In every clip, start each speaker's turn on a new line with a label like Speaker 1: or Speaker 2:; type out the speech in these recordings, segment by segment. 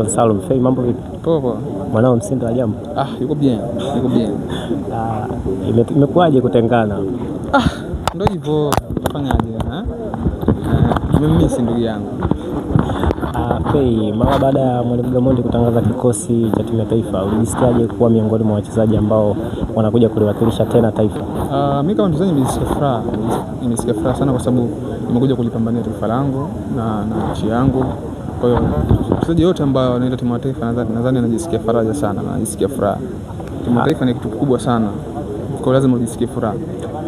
Speaker 1: Salum Fei, mambo vipi?
Speaker 2: Poa.
Speaker 1: Mwanao Msindo ajamu?
Speaker 2: Yuko bien.
Speaker 1: Imekuwaje kutengana?
Speaker 2: Ndio hivyo, tufanyaje mimi si ndugu yangu.
Speaker 1: Fei, mara baada ya Mwalimu Gamondi kutangaza kikosi cha timu ya taifa, ulijisikiaje kuwa miongoni mwa wachezaji ambao wanakuja kuliwakilisha tena taifa?
Speaker 2: Mimi kama mchezaji nimesikia furaha sana kwa sababu nimekuja kulipambania taifa langu na nchi yangu. Kwa hiyo mchezaji yote ambao anaenda timu ya taifa nadhani anajisikia faraja sana na anajisikia furaha. Timu ya taifa ni kitu kikubwa sana. Kwa hiyo lazima ujisikie furaha.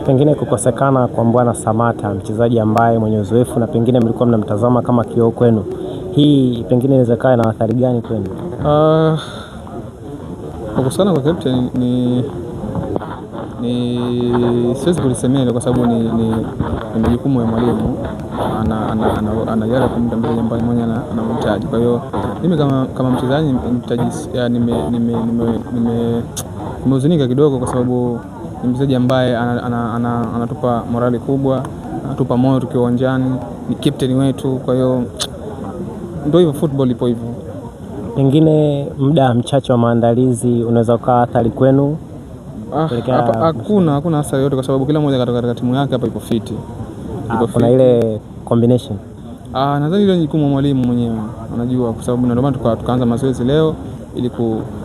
Speaker 1: Pengine kukosekana kwa Mbwana Samata, mchezaji ambaye mwenye uzoefu na pengine mlikuwa mnamtazama kama kioo kwenu, hii pengine inaweza kuwa na athari gani kwenu?
Speaker 2: Kukosekana kwa captain ni siwezi kulisemea kwa sababu ni majukumu ya mwalimu. Anajaribu kumpa mchezaji ambaye mmoja anamhitaji. Kwa hiyo mimi kama mchezaji nimehuzunika kidogo kwa sababu ni mchezaji ambaye anatupa morali kubwa, anatupa moyo tukiwa uwanjani, ni captain wetu. Kwa hiyo ndio hivyo, football ipo hivyo.
Speaker 1: Pengine muda mchache wa maandalizi unaweza kuwa athari kwenu?
Speaker 2: Hakuna athari yote kwa sababu kila mmoja katika timu yake hapa ipo fit.
Speaker 1: Kuna ile combination.
Speaker 2: Nadhani ile ni jukumu la mwalimu mwenyewe. Unajua kwa sababu ndio maana tukaanza mazoezi leo ili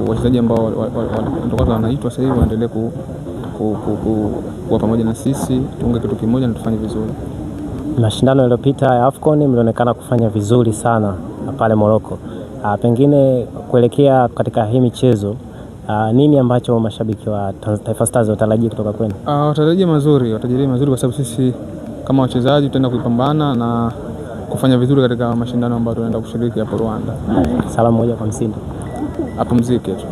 Speaker 2: wachezaji ambao ndio wanaitwa sasa hivi waendelee kuwa pamoja na sisi, tuunge kitu kimoja na tufanye vizuri.
Speaker 1: Mashindano yaliyopita ya AFCON mlionekana kufanya vizuri sana pale Morocco. Pengine kuelekea katika hii michezo, nini ambacho mashabiki wa Taifa Stars watarajia kutoka kwenu?
Speaker 2: Watarajia mazuri kwa sababu sisi kama wachezaji tutaenda kupambana na kufanya vizuri katika mashindano ambayo tunaenda kushiriki hapo Rwanda.
Speaker 1: Salamu moja kwa Msindo.
Speaker 2: Apumzike tu.